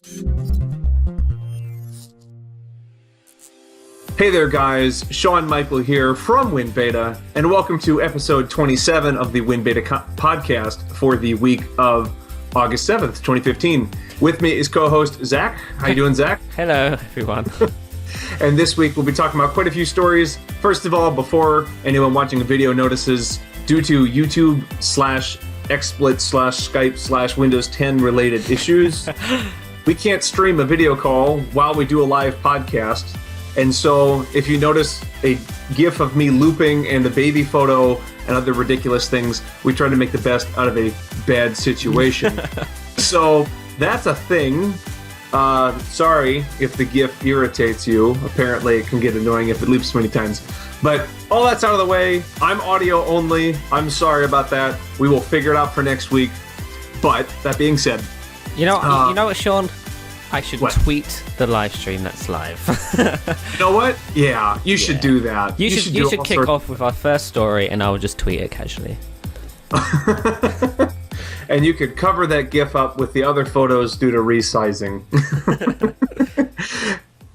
Hey there, guys. Shawn Michael here from WinBeta, and welcome to episode 27 of the WinBeta podcast for the week of August 7th, 2015. With me is co-host Zach. How you doing, Zach? Hello, everyone. And this week we'll be talking about quite a few stories. First of all, before anyone watching a video notices, due to YouTube / XSplit / Skype / Windows 10 related issues, we can't stream a video call while we do a live podcast. And so if you notice a GIF of me looping and a baby photo and other ridiculous things, we try to make the best out of a bad situation. So that's a thing. Sorry if the GIF irritates you. Apparently it can get annoying if it loops many times. But all that's out of the way. I'm audio only. I'm sorry about that. We will figure it out for next week. But that being said... You know what, Shawn? I should tweet the live stream that's live. You know what? Yeah, you should do that. You should kick off with our first story, and I will just tweet it casually. And you could cover that GIF up with the other photos due to resizing.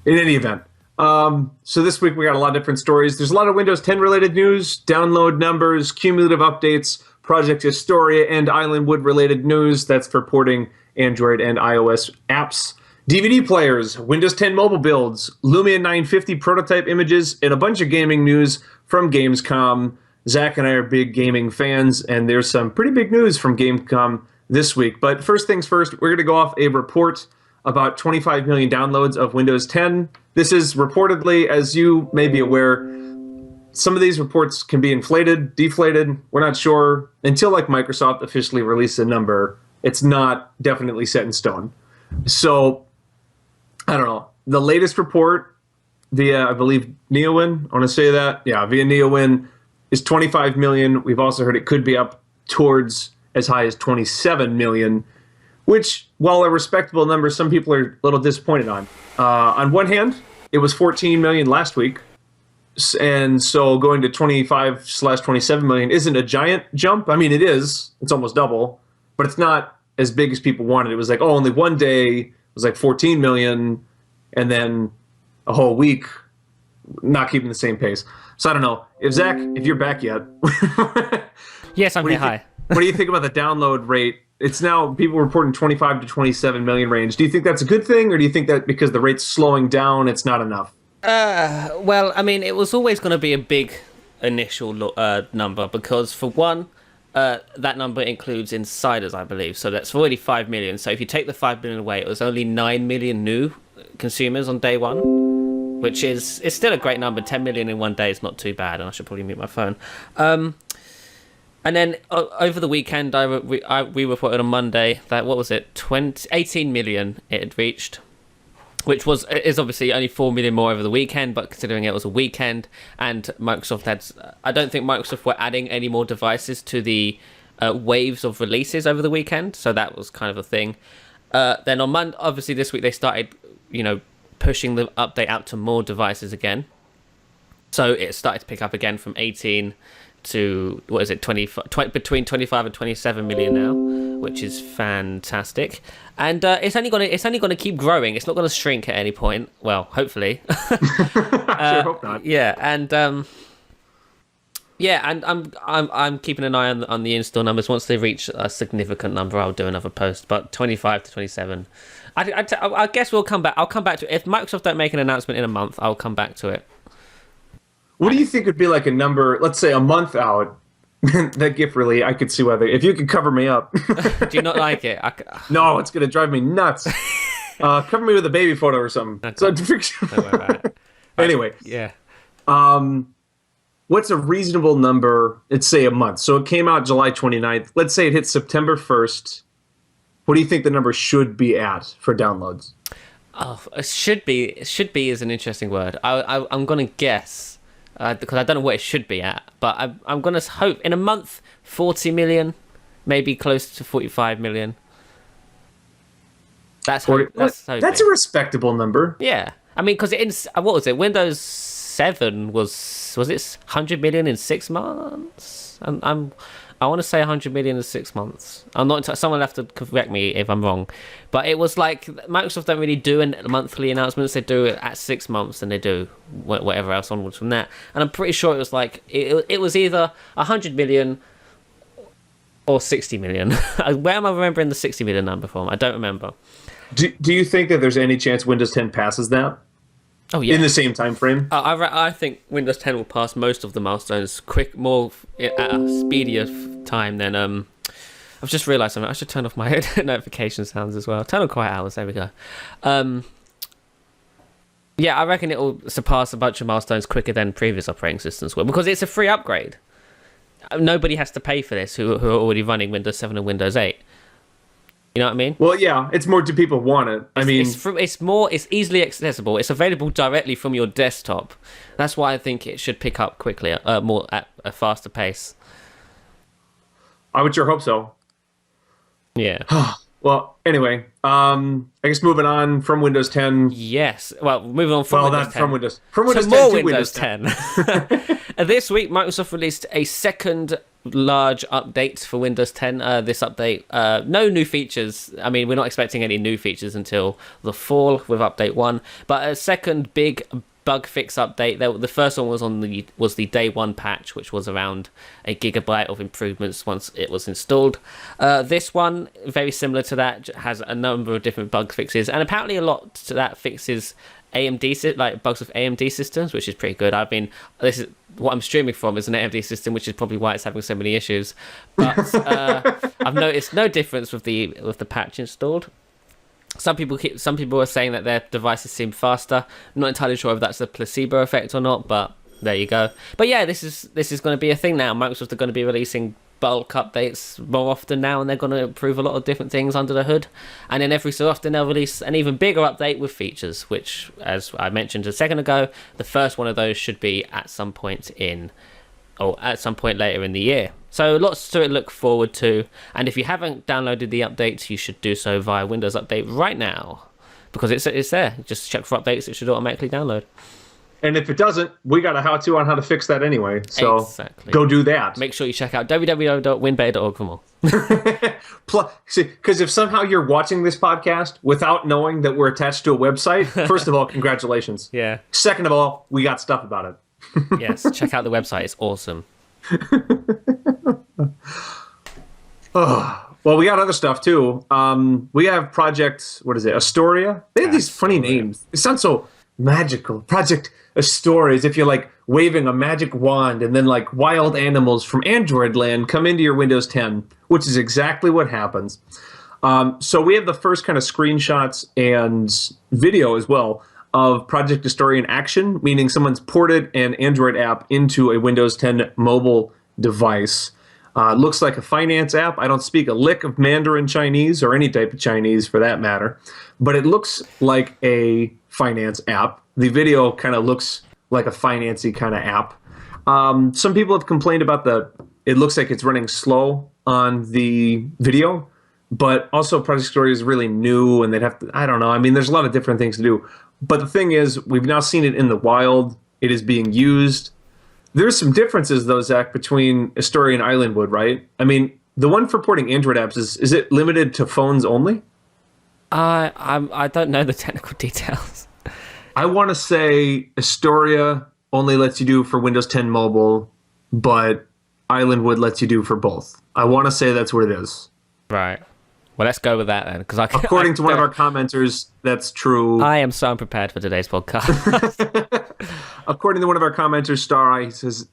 In any event. So this week we got a lot of different stories. There's a lot of Windows 10 related news, download numbers, cumulative updates, Project Astoria, and Islandwood related news. That's for porting Android and iOS apps. DVD players, Windows 10 mobile builds, Lumia 950 prototype images, and a bunch of gaming news from Gamescom. Zach and I are big gaming fans, and there's some pretty big news from Gamescom this week. But first things first, we're going to go off a report about 25 million downloads of Windows 10. This is reportedly, as you may be aware, some of these reports can be inflated, deflated. We're not sure until like Microsoft officially releases a number. It's not definitely set in stone. So, I don't know. The latest report via, I believe, NeoWin, I want to say that. Yeah, via NeoWin is 25 million. We've also heard it could be up towards as high as 27 million, which, while a respectable number, some people are a little disappointed on. On one hand, it was 14 million last week. And so going to 25/27 million isn't a giant jump. I mean, it is. It's almost double. But it's not as big as people wanted. It was like, only one day was like 14 million, and then a whole week not keeping the same pace. So I don't know. Zach, if you're back yet. Yes, I'm here. Hi. What do you think about the download rate? It's now people reporting 25 to 27 million range. Do you think that's a good thing, or do you think that because the rate's slowing down, it's not enough? Well, I mean, it was always going to be a big initial number because, for one, that number includes insiders, I believe. So that's already 5 million. So if you take the 5 million away, it was only 9 million new consumers on day one, which is it's still a great number. 10 million in one day is not too bad, and I should probably mute my phone. And then over the weekend, we reported on Monday that, what was it, 18 million it had reached, which is obviously only 4 million more over the weekend, but considering it was a weekend, and Microsoft I don't think Microsoft were adding any more devices to the waves of releases over the weekend, so that was kind of a thing. Then on Monday, obviously this week they started, pushing the update out to more devices again. So it started to pick up again from 18 to, what is it, between 25 and 27 million now, which is fantastic. And it's only gonna keep growing. It's not gonna shrink at any point. Well, hopefully. I sure hope not. Yeah, and I'm keeping an eye on the install numbers. Once they reach a significant number, I'll do another post. But 25 to 27, I guess we'll come back. I'll come back to it if Microsoft don't make an announcement in a month. I'll come back to it. What do you think would be like a number, let's say a month out? That GIF really, I could see whether, if you could cover me up. Do you not like it? No, it's going to drive me nuts. Cover me with a baby photo or something. Don't worry about it. Anyway. Yeah. What's a reasonable number? Let's say a month. So it came out July 29th. Let's say it hits September 1st. What do you think the number should be at for downloads? Oh, should be is an interesting word. I'm going to guess. Because I don't know what it should be at, but I'm going to hope in a month 40 million, maybe close to 45 million. That's a respectable number. Yeah, I mean, because what was it? Windows 7 was it 100 million in 6 months? I'm I want to say 100 million in 6 months. I'm not. Someone will have to correct me if I'm wrong, but it was like Microsoft don't really do monthly announcements. They do it at 6 months, and they do whatever else onwards from that. And I'm pretty sure it was like it was either 100 million or 60 million. Where am I remembering the 60 million number from? I don't remember. Do you think that there's any chance Windows 10 passes that? Oh yeah, in the same time frame. I think Windows 10 will pass most of the milestones more at a speedier time than I've just realised something. I should turn off my notification sounds as well. Turn on quiet hours. There we go. Yeah, I reckon it will surpass a bunch of milestones quicker than previous operating systems will, because it's a free upgrade. Nobody has to pay for this who are already running Windows 7 and Windows 8. You know what I mean? Well, yeah, it's more, do people want it? It's easily accessible. It's available directly from your desktop. That's why I think it should pick up quickly, more at a faster pace. I would sure hope so. Yeah. Well, anyway, I guess moving on from Windows 10. Yes. Well, moving on from Windows 10. From Windows 10 more to Windows 10. This week, Microsoft released a second large update for Windows 10. This update, no new features. I mean, we're not expecting any new features until the fall with update 1, but a second big bug fix update. The first one was the day 1 patch, which was around a gigabyte of improvements once it was installed. This one, very similar to that, has a number of different bug fixes, and apparently a lot to that fixes AMD, like bugs with AMD systems, which is pretty good. This is what I'm streaming from is an AMD system, which is probably why it's having so many issues. But I've noticed no difference with the patch installed. Some people are saying that their devices seem faster. I'm not entirely sure if that's a placebo effect or not, but there you go. But yeah, this is going to be a thing now. Microsoft are going to be releasing bulk updates more often now, and they're going to improve a lot of different things under the hood. And then every so often they'll release an even bigger update with features, which, as I mentioned a second ago, the first one of those should be at some point later in the year. So lots to look forward to. And if you haven't downloaded the updates, you should do so via Windows Update right now, because it's there. Just check for updates; it should automatically download. And if it doesn't, we got a how-to on how to fix that anyway. So exactly. Go do that. Make sure you check out www.winbeta.org for more. Because if somehow you're watching this podcast without knowing that we're attached to a website, first of all, congratulations. Yeah. Second of all, we got stuff about it. Yes, check out the website. It's awesome. Well, we got other stuff too. We have Project, Astoria? They have these funny names. It sounds so magical. Project Astoria, as if you're like waving a magic wand and then like wild animals from Android land come into your Windows 10, which is exactly what happens. So we have the first kind of screenshots and video as well of Project Astoria in action, meaning someone's ported an Android app into a Windows 10 mobile device. Looks like a finance app. I don't speak a lick of Mandarin Chinese or any type of Chinese for that matter, but it looks like a finance app. The video kind of looks like a financy kind of app. Some people have complained about it looks like it's running slow on the video, but also Project Astoria is really new and they'd have to, I don't know. I mean, there's a lot of different things to do. But the thing is, we've now seen it in the wild. It is being used. There's some differences, though, Zach, between Astoria and Islandwood, right? I mean, the one for porting Android apps, is it limited to phones only? I don't know the technical details. I want to say Astoria only lets you do for Windows 10 mobile, but Islandwood lets you do for both. I want to say that's what it is. Right. Well, let's go with that then, because according to one of our commenters, that's true. I am so unprepared for today's podcast. According to one of our commenters, Star, he says,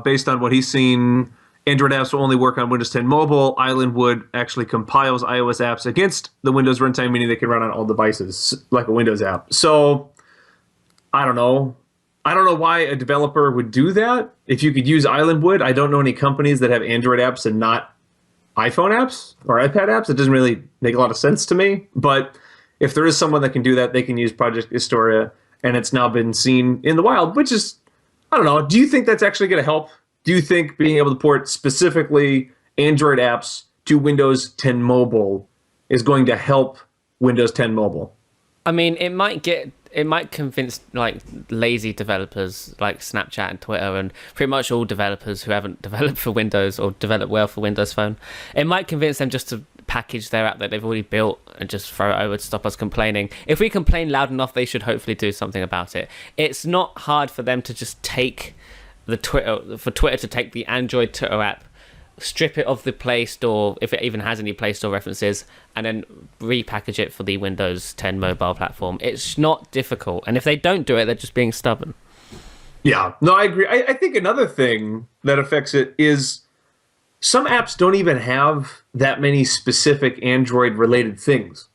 based on what he's seen, Android apps will only work on Windows 10 mobile. Islandwood actually compiles iOS apps against the Windows runtime, meaning they can run on all devices, like a Windows app. So, I don't know. I don't know why a developer would do that. If you could use Islandwood, I don't know any companies that have Android apps and not iPhone apps or iPad apps. It doesn't really make a lot of sense to me. But if there is someone that can do that, they can use Project Astoria, and it's now been seen in the wild, which is, I don't know. Do you think that's actually going to help? Do you think being able to port specifically Android apps to Windows 10 mobile is going to help Windows 10 mobile? I mean, it might convince like lazy developers like Snapchat and Twitter and pretty much all developers who haven't developed for Windows or developed well for Windows Phone. It might convince them just to package their app that they've already built and just throw it over to stop us complaining. If we complain loud enough, they should hopefully do something about it. It's not hard for them to just take Twitter to take the Android Twitter app, strip it of the Play Store, if it even has any Play Store references, and then repackage it for the Windows 10 mobile platform. It's not difficult. And if they don't do it, they're just being stubborn. Yeah, no, I agree. I think another thing that affects it is some apps don't even have that many specific Android-related things.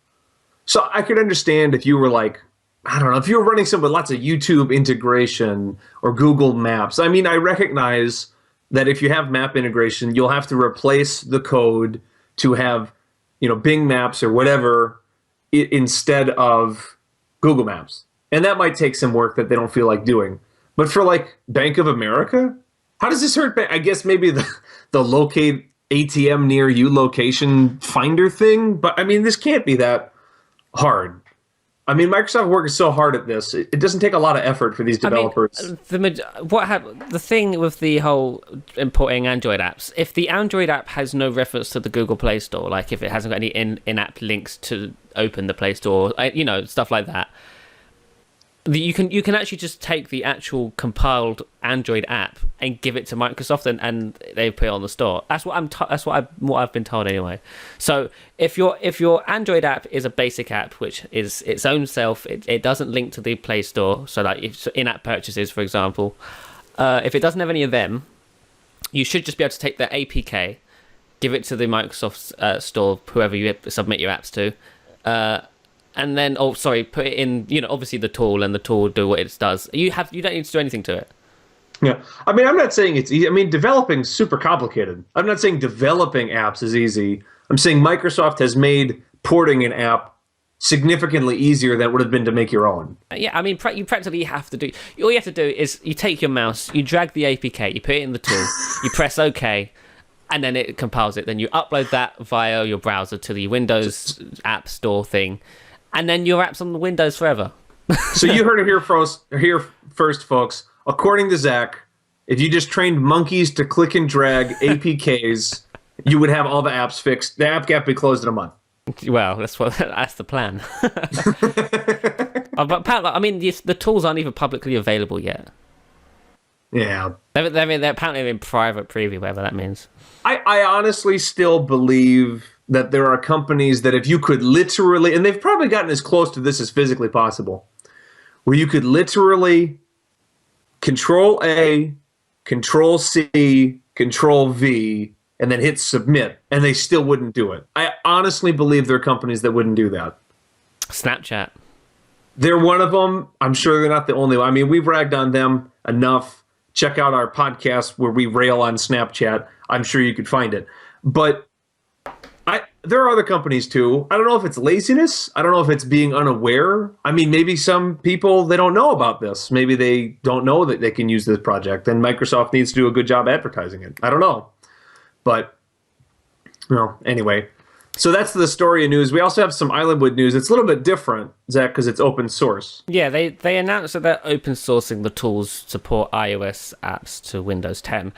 So I could understand if you were like, I don't know, if you were running some with lots of YouTube integration or Google Maps. I mean, I recognize that if you have map integration, you'll have to replace the code to have, Bing Maps or whatever instead of Google Maps. And that might take some work that they don't feel like doing. But for like Bank of America, how does this hurt? I guess maybe the locate ATM near you location finder thing. But I mean, this can't be that hard. I mean, Microsoft works so hard at this. It doesn't take a lot of effort for these developers. I mean, the thing with the whole importing Android apps, if the Android app has no reference to the Google Play Store, like if it hasn't got any in-app links to open the Play Store, stuff like that, you can actually just take the actual compiled Android app and give it to Microsoft, and they put it on the store. That's what I've been told anyway. So if your Android app is a basic app, which is its own self, it doesn't link to the Play Store. So like if in-app purchases, for example, if it doesn't have any of them, you should just be able to take the APK, give it to the Microsoft store, whoever you submit your apps to. And then, put it in, obviously the tool, and the tool will do what it does. You don't need to do anything to it. Yeah. I mean, I'm not saying it's easy. I mean, developing's super complicated. I'm not saying developing apps is easy. I'm saying Microsoft has made porting an app significantly easier than it would have been to make your own. Yeah, I mean, you practically have to do... All you have to do is you take your mouse, you drag the APK, you put it in the tool, you press OK, and then it compiles it. Then you upload that via your browser to the Windows App Store thing, and then your app's on the Windows forever. So you heard it here first, folks. According to Zach, if you just trained monkeys to click and drag APKs, you would have all the apps fixed. The app gap be closed in a month. Well, that's the plan. But I mean, the tools aren't even publicly available yet. Yeah. They're apparently in private preview, whatever that means. I honestly still believe that there are companies that if you could literally, and they've probably gotten as close to this as physically possible, where you could literally Control A, Control C, Control V, and then hit submit, and they still wouldn't do it. I honestly believe there are companies that wouldn't do that. Snapchat. They're one of them. I'm sure they're not the only one. I mean, we've ragged on them enough. Check out our podcast where we rail on Snapchat. I'm sure you could find it. But there are other companies too. I don't know if it's laziness. I don't know if it's being unaware. I mean, maybe some people, they don't know about this. Maybe they don't know that they can use this project, and Microsoft needs to do a good job advertising it. I don't know. But, anyway. So that's the story of news. We also have some Islandwood news. It's a little bit different, Zach, because it's open source. Yeah, they announced that they're open sourcing the tools to support iOS apps to Windows 10.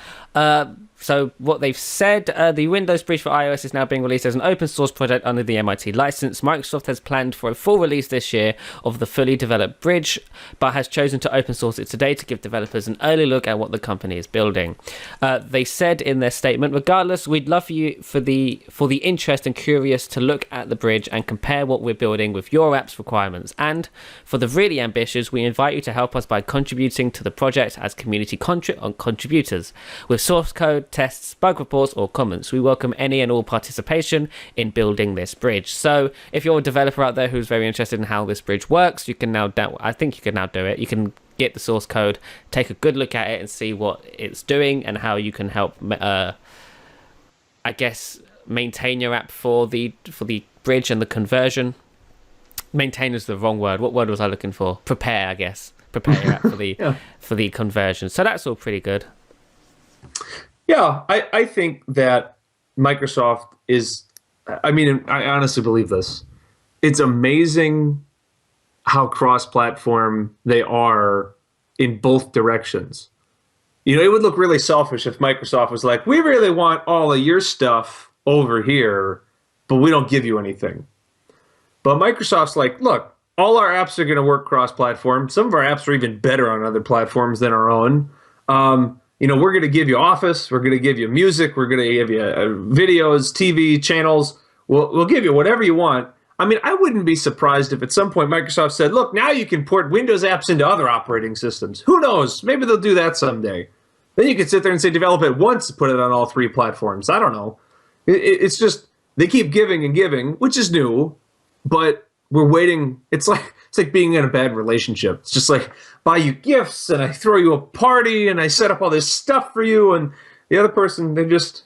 So what they've said, the Windows Bridge for iOS is now being released as an open source project under the MIT license. Microsoft has planned for a full release this year of the fully developed bridge, but has chosen to open source it today to give developers an early look at what the company is building. They said in their statement, regardless, we'd love for you for the interest and curious to look at the bridge and compare what we're building with your app's requirements. And for the really ambitious, we invite you to help us by contributing to the project as community contributors with source code, tests, bug reports, or comments. We welcome any and all participation in building this bridge. So if you're a developer out there who's very interested in how this bridge works, you can now I think you can now do it. You can get the source code, take a good look at it, and see what it's doing and how you can help maintain your app for the bridge and the conversion. Maintain is the wrong word. What word was I looking for? Prepare, I guess. Prepare your app for the for the conversion. So that's all pretty good. Yeah, I think that Microsoft is, I mean, I honestly believe this. It's amazing how cross-platform they are in both directions. You know, it would look really selfish if Microsoft was like, we really want all of your stuff over here, but we don't give you anything. But Microsoft's like, look, all our apps are going to work cross-platform. Some of our apps are even better on other platforms than our own. You know, we're going to give you Office. We're going to give you music. We're going to give you videos, TV channels. We'll give you whatever you want. I mean, I wouldn't be surprised if at some point Microsoft said, look, now you can port Windows apps into other operating systems. Who knows? Maybe they'll do that someday. Then you could sit there and say, develop it once, put it on all three platforms. I don't know. It's just, they keep giving and giving, which is new, but we're waiting. It's like being in a bad relationship. It's just like, buy you gifts and I throw you a party and I set up all this stuff for you, and the other person, they just...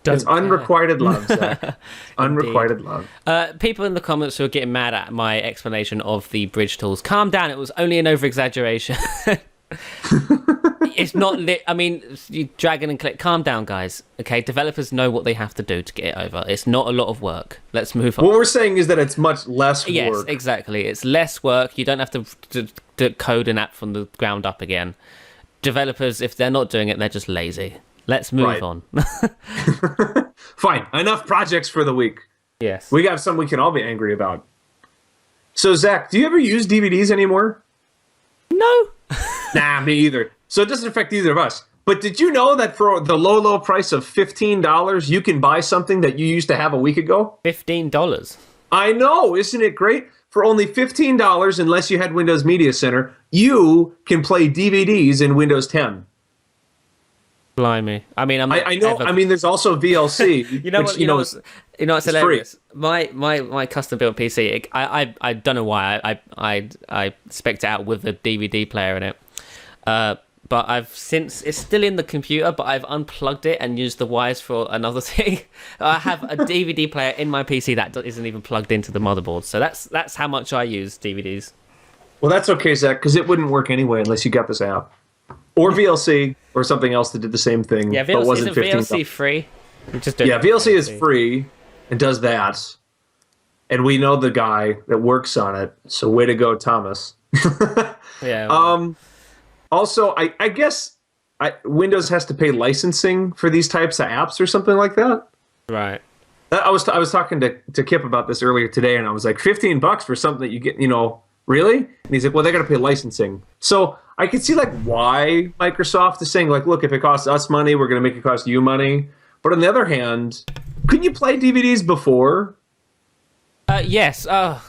It's unrequited love, Zach. Unrequited love. People in the comments who are getting mad at my explanation of the bridge tools, calm down. It was only an over-exaggeration. It's not lit. I mean, you drag in and click. Calm down, guys. Okay, developers know what they have to do to get it over. It's not a lot of work. Let's move on. What we're saying is that it's much less work. Yes, exactly. It's less work. You don't have to code an app from the ground up again. Developers, if they're not doing it, they're just lazy. Let's move on. Fine. Enough projects for the week. Yes. We got some we can all be angry about. So, Zach, do you ever use DVDs anymore? No. Nah, me either. So it doesn't affect either of us. But did you know that for the low, low price of $15, you can buy something that you used to have a week ago? $15. I know. Isn't it great? For only $15, unless you had Windows Media Center, you can play DVDs in Windows 10. Blimey! I mean, I know. I mean, there's also VLC. You know what? You know what's hilarious? Free. My custom built PC. I don't know why I spec'd it out with a DVD player in it. But I've since it's still in the computer, but I've unplugged it and used the wires for another thing. I have a DVD player in my PC that isn't even plugged into the motherboard. So that's how much I use DVDs. Well, that's okay, Zach, because it wouldn't work anyway unless you got this app. Or VLC, or something else that did the same thing. Yeah, but wasn't isn't VLC free? VLC is free and does that. And we know the guy that works on it. So way to go, Thomas. Yeah. Well. Also, I guess Windows has to pay licensing for these types of apps or something like that. Right. I was talking to Kip about this earlier today, and I was like, $15 for something that you get, really? And he's like, well, they got to pay licensing. So I can see like why Microsoft is saying like, look, if it costs us money, we're going to make it cost you money. But on the other hand, couldn't you play DVDs before? Yes. I've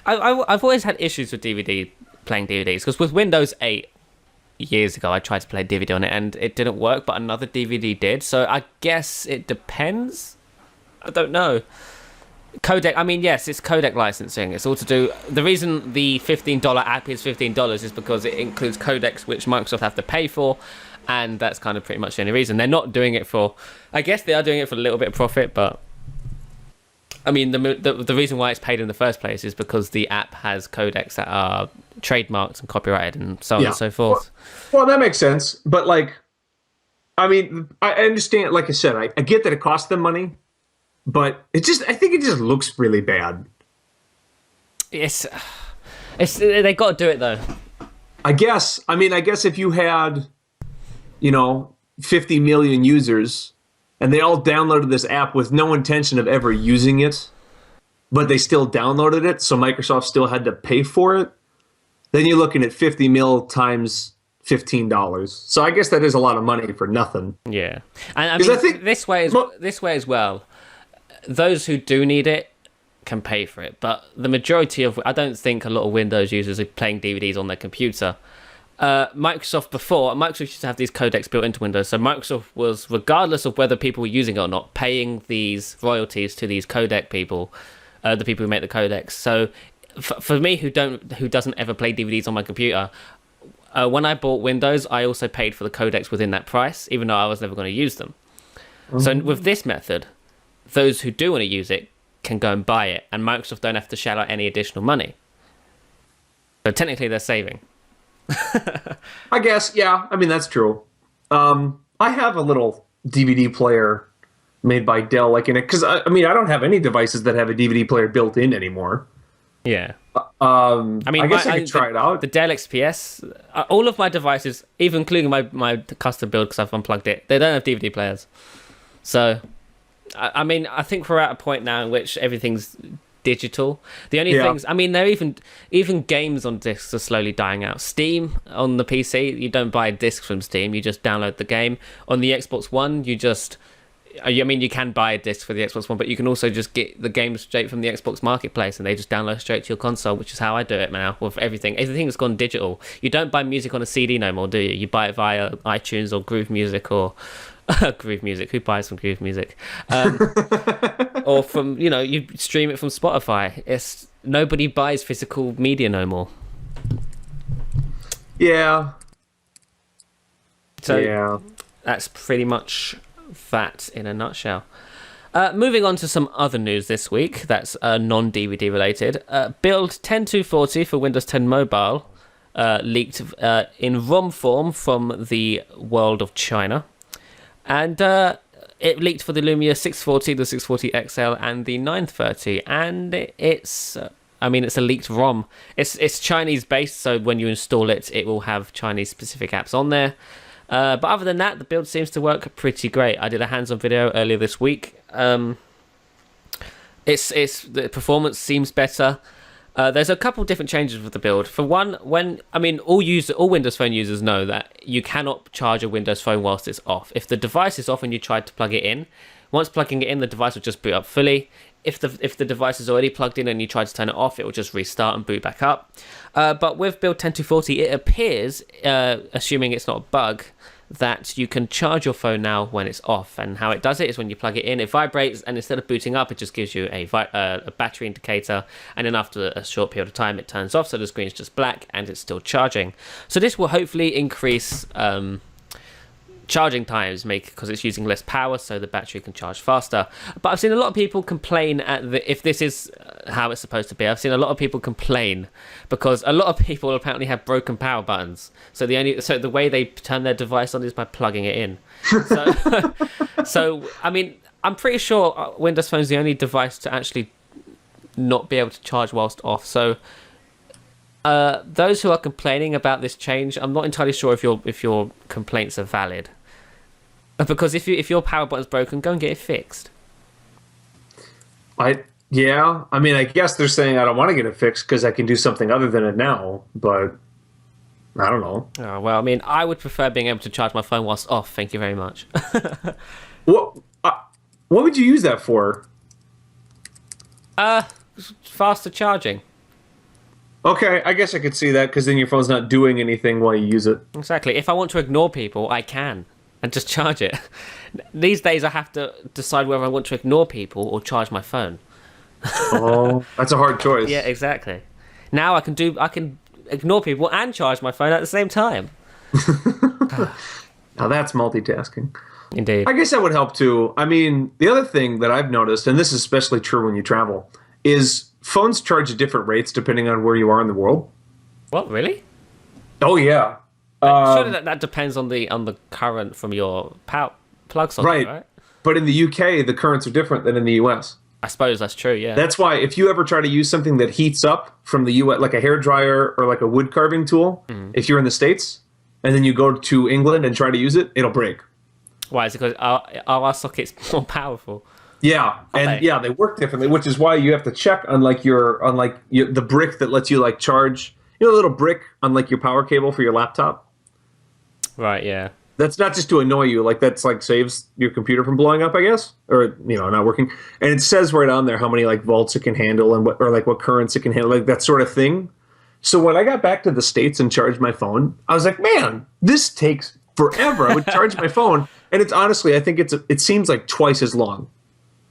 always had issues with playing DVDs because with Windows 8 years ago, I tried to play DVD on it and it didn't work, but another DVD did. So I guess it depends. I don't know. Codec, I mean, yes, it's codec licensing. It's all to do... The reason the $15 app is $15 is because it includes codecs, which Microsoft have to pay for, and that's kind of pretty much the only reason. They're not doing it for... I guess they are doing it for a little bit of profit, but... I mean, the reason why it's paid in the first place is because the app has codecs that are trademarked and copyrighted and so on and so forth. Well, that makes sense. But, like, I mean, I understand, like I said, I get that it costs them money. But I think it just looks really bad. It's they got to do it though. I guess if you had, 50 million users and they all downloaded this app with no intention of ever using it, but they still downloaded it, so Microsoft still had to pay for it, then you're looking at 50 mil times $15. So I guess that is a lot of money for nothing. Yeah. And I think this way as well. Those who do need it can pay for it, but the majority of... I don't think a lot of Windows users are playing DVDs on their computer. Microsoft used to have these codecs built into Windows, so Microsoft was, regardless of whether people were using it or not, paying these royalties to these codec people, the people who make the codecs. So for me, who doesn't ever play DVDs on my computer, when I bought Windows, I also paid for the codecs within that price, even though I was never going to use them. Mm-hmm. So with this method... those who do want to use it can go and buy it, and Microsoft don't have to shell out any additional money. So technically, they're saving. I guess, yeah. I mean, that's true. I have a little DVD player made by Dell, like in it, because I don't have any devices that have a DVD player built in anymore. Yeah. I guess I could try it out. The Dell XPS, all of my devices, even including my custom build because I've unplugged it, they don't have DVD players. So, I mean, I think we're at a point now in which everything's digital. The only things, I mean, they're even games on discs are slowly dying out. Steam on the PC, you don't buy a disc from Steam, you just download the game. On the Xbox One, I mean, you can buy a disc for the Xbox One, but you can also just get the game straight from the Xbox Marketplace, and they just download straight to your console, which is how I do it now with everything. Everything's gone digital. You don't buy music on a CD no more, do you? You buy it via iTunes or Groove Music or Groove Music. Who buys from Groove Music? Or from, you stream it from Spotify. Nobody buys physical media no more. Yeah. So that's pretty much that in a nutshell. Moving on to some other news this week that's non-DVD related. Build 10240 for Windows 10 Mobile leaked in ROM form from the world of China. And it leaked for the Lumia 640, the 640 XL, and the 930. And it's a leaked ROM. It's Chinese based, so when you install it, it will have Chinese specific apps on there. But other than that, the build seems to work pretty great. I did a hands-on video earlier this week. The performance seems better. There's a couple different changes with the build. For one, all Windows Phone users know that you cannot charge a Windows Phone whilst it's off. If the device is off and you try to plug it in, once plugging it in, the device will just boot up fully. If the device is already plugged in and you try to turn it off, it will just restart and boot back up. But with build 10240, it appears, assuming it's not a bug, that you can charge your phone now when it's off. And how it does it is when you plug it in, it vibrates, and instead of booting up, it just gives you a battery indicator. And then after a short period of time, it turns off, so the screen is just black and it's still charging. So this will hopefully increase charging times, because it's using less power, so the battery can charge faster. But I've seen a lot of people complain if this is how it's supposed to be. I've seen a lot of people complain because a lot of people apparently have broken power buttons. So the way they turn their device on is by plugging it in. So I mean, I'm pretty sure Windows Phone is the only device to actually not be able to charge whilst off. So those who are complaining about this change, I'm not entirely sure if your complaints are valid. Because if your power button's broken, go and get it fixed. I guess they're saying I don't want to get it fixed because I can do something other than it now, but I don't know. Oh, well, I mean, I would prefer being able to charge my phone whilst off. Thank you very much. What would you use that for? Faster charging. Okay, I guess I could see that because then your phone's not doing anything while you use it. Exactly. If I want to ignore people, I can. And just charge it. These days I have to decide whether I want to ignore people or charge my phone. Oh, that's a hard choice. Yeah, exactly. Now I can ignore people and charge my phone at the same time. Now that's multitasking. Indeed. I guess that would help too. I mean, the other thing that I've noticed, and this is especially true when you travel, is phones charge at different rates depending on where you are in the world. What, really? Oh yeah. Surely that depends on the current from your plug socket, right? But in the UK, the currents are different than in the US. I suppose that's true, yeah. That's why if you ever try to use something that heats up from the US, like a hairdryer or like a wood carving tool, if you're in the States, and then you go to England and try to use it, it'll break. Why? Is it because our socket's more powerful? Yeah, they work differently, which is why you have to check on the brick that lets you charge. You know, the little brick on your power cable for your laptop. Right. Yeah. That's not just to annoy you. That's saves your computer from blowing up, I guess, or not working. And it says right on there how many volts it can handle and what currents it can handle, that sort of thing. So when I got back to the States and charged my phone, I was like, man, this takes forever. I would charge my phone, and it's honestly, I think it seems like twice as long.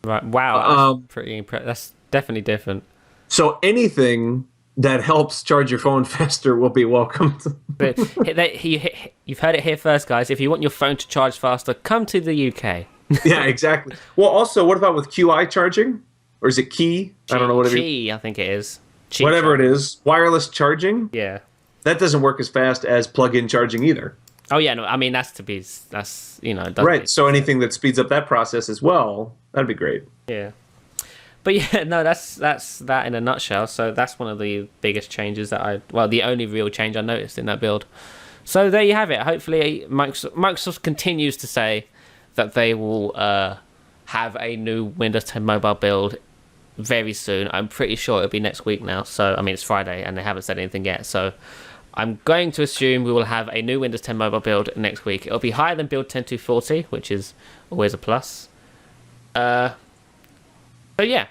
Right. Wow. That's pretty impressive. That's definitely different. So anything that helps charge your phone faster will be welcomed. But you've heard it here first, guys. If you want your phone to charge faster, come to the UK. Yeah, exactly. Well, also, what about with QI charging? Or is it Qi? I don't know what it is. Qi, I think it is. Qi whatever charging. It is. Wireless charging? Yeah. That doesn't work as fast as plug-in charging either. Oh, yeah. No, I mean, right. So anything that speeds up that process as well, that'd be great. Yeah. But yeah, no, that's that in a nutshell. So that's one of the biggest changes the only real change I noticed in that build. So there you have it. Hopefully, Microsoft continues to say that they will have a new Windows 10 mobile build very soon. I'm pretty sure it'll be next week now. So I mean, it's Friday and they haven't said anything yet. So I'm going to assume we will have a new Windows 10 mobile build next week. It'll be higher than build 10.240, which is always a plus. So yeah,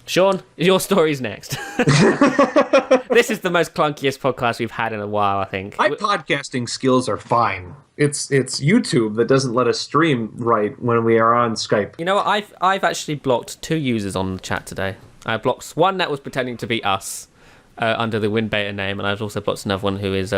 Sean, your story's next. This is the most clunkiest podcast we've had in a while, I think. My podcasting skills are fine. It's YouTube that doesn't let us stream right when we are on Skype. You know what? I've actually blocked 2 users on the chat today. I blocked one that was pretending to be us under the WinBeta name, and I've also blocked another one who is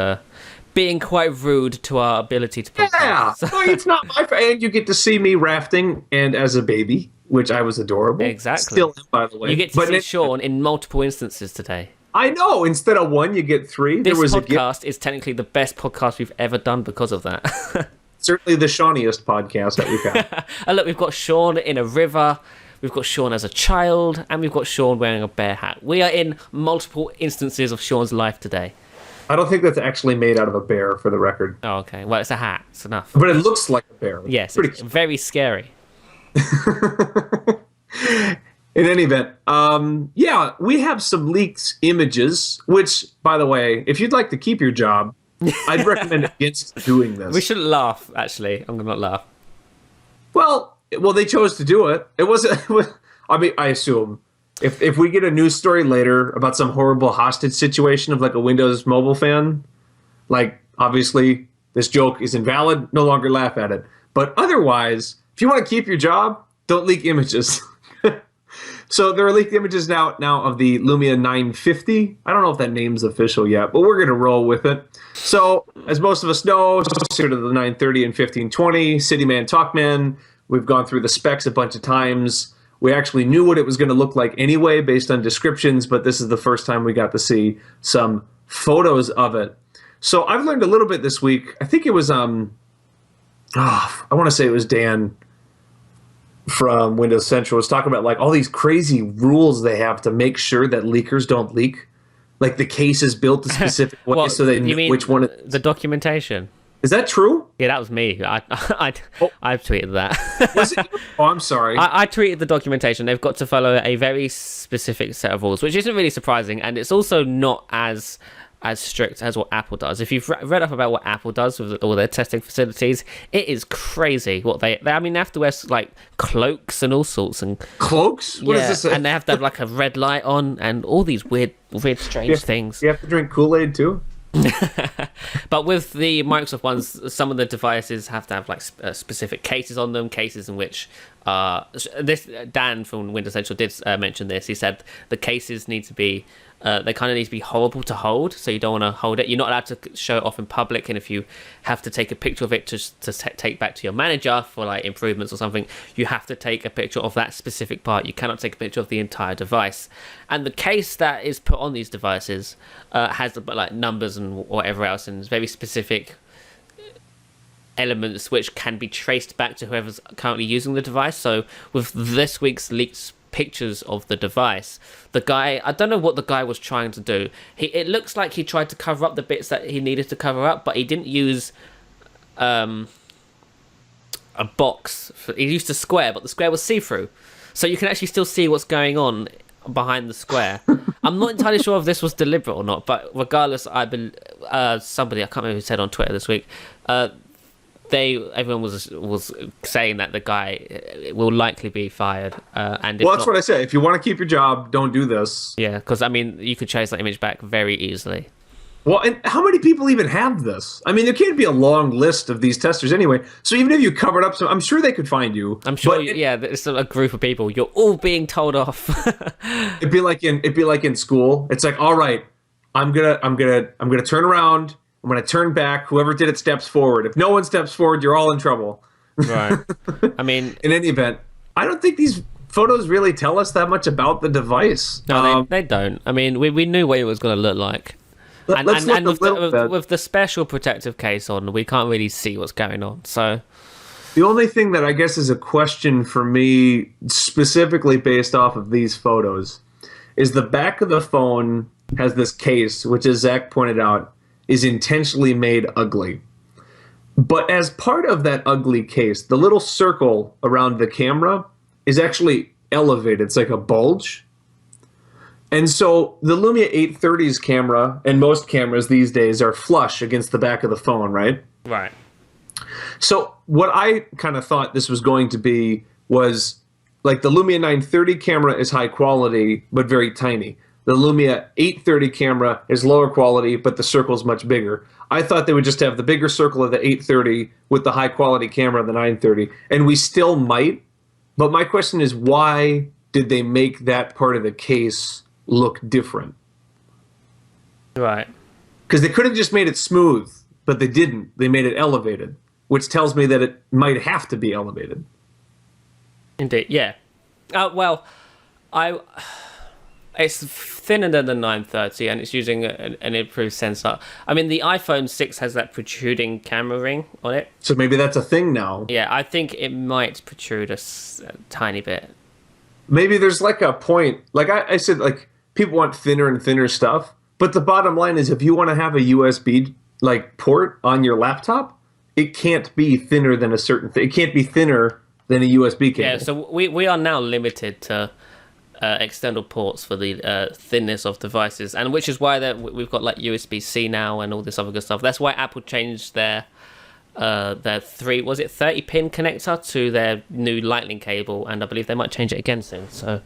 being quite rude to our ability to podcast. Yeah, well, it's not my fault. And you get to see me rafting and as a baby, which I was adorable. Exactly. Still am, by the way. You get to see Sean in multiple instances today. I know. Instead of 1, you get 3. This podcast is technically the best podcast we've ever done because of that. Certainly the Shauniest podcast that we've had. And look, we've got Sean in a river. We've got Sean as a child, and we've got Sean wearing a bear hat. We are in multiple instances of Sean's life today. I don't think that's actually made out of a bear, for the record. Oh, okay. Well, it's a hat. It's enough. But it looks like a bear. Yes, it's very scary. In any event, yeah, we have some leaked images, which, by the way, if you'd like to keep your job, I'd recommend against doing this. We shouldn't laugh, actually. I'm going to not laugh. Well, they chose to do it. It wasn't... I mean, I assume... If we get a news story later about some horrible hostage situation of like a Windows Mobile fan, like obviously this joke is invalid, no longer laugh at it. But otherwise, if you want to keep your job, don't leak images. So there are leaked images now of the Lumia 950. I don't know if that name's official yet, but we're going to roll with it. So as most of us know, sort of the 930 and 1520, Cityman Talkman, we've gone through the specs a bunch of times. We actually knew what it was going to look like anyway based on descriptions, but this is the first time we got to see some photos of it. So I've learned a little bit this week. I think it was, I want to say it was Dan from Windows Central was talking about like all these crazy rules they have to make sure that leakers don't leak. Like the case is built a specific way so they know which one. The documentation. Is that true? Yeah, that was me. I've tweeted that. Was it? Oh, I'm sorry. I tweeted the documentation. They've got to follow a very specific set of rules, which isn't really surprising, and it's also not as strict as what Apple does. If you've read up about what Apple does with all their testing facilities, it is crazy what they I mean, they have to wear like cloaks and all sorts and cloaks. What is this? And they have to have like a red light on and all these weird, strange things. You have to drink Kool-Aid too. But with the Microsoft ones, some of the devices have to have like specific cases on them, cases in which this Dan from Windows Central did mention this. He said the cases need to be they kind of need to be horrible to hold, so you don't want to hold it. You're not allowed to show it off in public, and if you have to take a picture of it to take back to your manager for like improvements or something, you have to take a picture of that specific part. You cannot take a picture of the entire device. And the case that is put on these devices has like numbers and whatever else, and very specific elements which can be traced back to whoever's currently using the device. So with this week's leaked pictures of the device, the guy, I don't know what the guy was trying to do. It looks like he tried to cover up the bits that he needed to cover up, but he didn't use a box. He used a square, but the square was see-through, so you can actually still see what's going on behind the square. I'm not entirely sure if this was deliberate or not, but regardless, somebody, I can't remember who said on Twitter this week, everyone was saying that the guy will likely be fired. And well, that's what I say. If you want to keep your job, don't do this. Yeah, because I mean, you could trace that image back very easily. Well, and how many people even have this? I mean, there can't be a long list of these testers anyway. So even if you covered up some, I'm sure they could find you. I'm sure. It's a group of people. You're all being told off. It'd be like in school. It's like, all right, I'm gonna turn around. I'm going to turn back. Whoever did it steps forward. If no one steps forward, you're all in trouble. Right. I mean... In any event, I don't think these photos really tell us that much about the device. No, they don't. I mean, we knew what it was going to look like. And with the special protective case on, we can't really see what's going on. So, The only thing that I guess is a question for me, specifically based off of these photos, is the back of the phone has this case, which, as Zach pointed out, is intentionally made ugly. But as part of that ugly case, the little circle around the camera is actually elevated. It's like a bulge. And so the Lumia 830's camera and most cameras these days are flush against the back of the phone, right? Right. So what I kind of thought this was going to be was like the Lumia 930 camera is high quality, but very tiny. The Lumia 830 camera is lower quality, but the circle's much bigger. I thought they would just have the bigger circle of the 830 with the high quality camera of the 930, and we still might. But my question is, why did they make that part of the case look different? Right. Because they could have just made it smooth, but they didn't. They made it elevated, which tells me that it might have to be elevated. Indeed, yeah. Well, it's thinner than the 930, and it's using an improved sensor. I mean, the iPhone 6 has that protruding camera ring on it. So maybe that's a thing now. Yeah, I think it might protrude a tiny bit. Maybe there's like a point. Like I said, like people want thinner and thinner stuff. But the bottom line is, if you want to have a USB like port on your laptop, it can't be thinner than a certain thing. It can't be thinner than a USB cable. Yeah, so we are now limited to external ports for the thinness of devices, and which is why we've got like USB-C now and all this other good stuff. That's why Apple changed their 30-pin connector to their new Lightning cable, and I believe they might change it again soon. So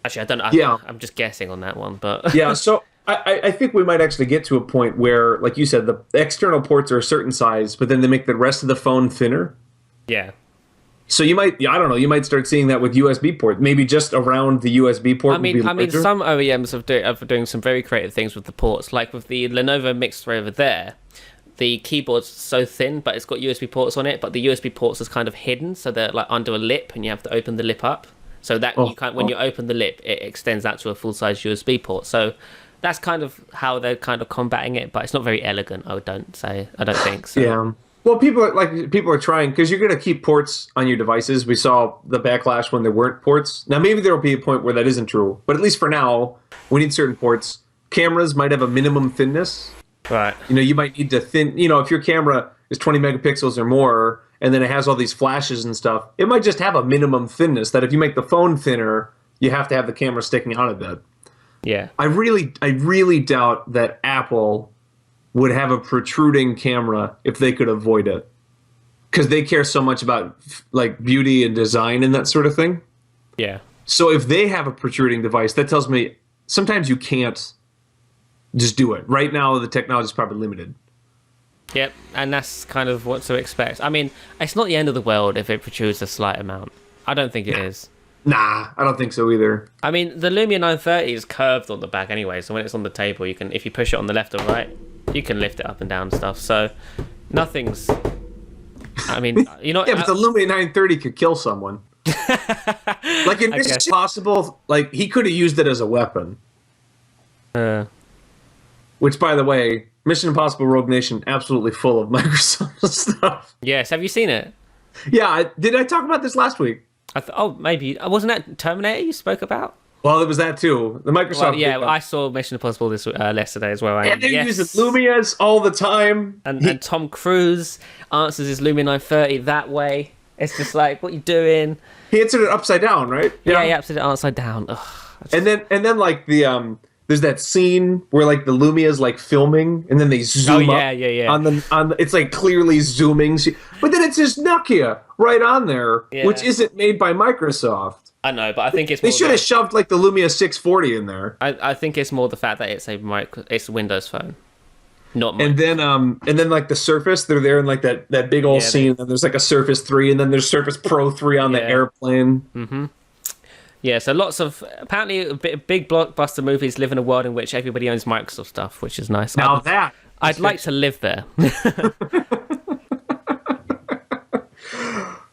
actually, I don't know. Yeah. I'm just guessing on that one, but Yeah, so I think we might actually get to a point where, like you said, the external ports are a certain size, but then they make the rest of the phone thinner. yeah. So you might, I don't know, you might start seeing that with USB ports. Maybe just around the USB port. I mean, some OEMs are doing some very creative things with the ports, like with the Lenovo Mix 3 over there. The keyboard's so thin, but it's got USB ports on it, but the USB ports is kind of hidden, so they're like under a lip, and you have to open the lip up. So that when you open the lip, it extends out to a full-size USB port. So that's kind of how they're kind of combating it, but it's not very elegant. I don't think so. Yeah. Well, people are trying, because you're going to keep ports on your devices. We saw the backlash when there weren't ports. Now, maybe there will be a point where that isn't true, but at least for now, we need certain ports. Cameras might have a minimum thinness. Right. You might need to thin. If your camera is 20 megapixels or more, and then it has all these flashes and stuff, it might just have a minimum thinness that if you make the phone thinner, you have to have the camera sticking out a bit. Yeah. I really doubt that Apple would have a protruding camera if they could avoid it, because they care so much about like beauty and design and that sort of thing. Yeah. So if they have a protruding device, that tells me sometimes you can't just do it. Right now, the technology is probably limited. Yep, and that's kind of what to expect. I mean, it's not the end of the world if it protrudes a slight amount. I don't think it is. Nah, I don't think so either. I mean, the Lumia 930 is curved on the back anyway, so when it's on the table, you can, if you push it on the left or right, you can lift it up and down and stuff. So nothing's. I mean, yeah, but the Lumia 930 could kill someone. Like in Mission Impossible, like he could have used it as a weapon. Which, by the way, Mission Impossible Rogue Nation absolutely full of Microsoft stuff. Yes, have you seen it? Yeah, did I talk about this last week? Maybe. Wasn't that Terminator you spoke about? Well, it was that too. The Microsoft. Well, yeah, I saw Mission Impossible this yesterday as well. And they're using Lumias all the time. And Tom Cruise answers his Lumia 930 that way. It's just like, what are you doing? He answered it upside down, right? Yeah, he answered it upside down. Ugh, and then like the there's that scene where like the Lumia's like filming, and then they zoom up. Yeah. On the it's like clearly zooming, but then it's just Nokia right on there, which isn't made by Microsoft. I know, but I think it's. They should have shoved like the Lumia 640 in there. I think it's more the fact that it's it's a Windows phone, not mine. And then like the Surface, they're there in like that big old scene. And there's like a Surface 3, and then there's Surface Pro 3 on the airplane. Mm-hmm. Yeah, so lots of apparently big blockbuster movies live in a world in which everybody owns Microsoft stuff, which is nice. Now I'd like to live there.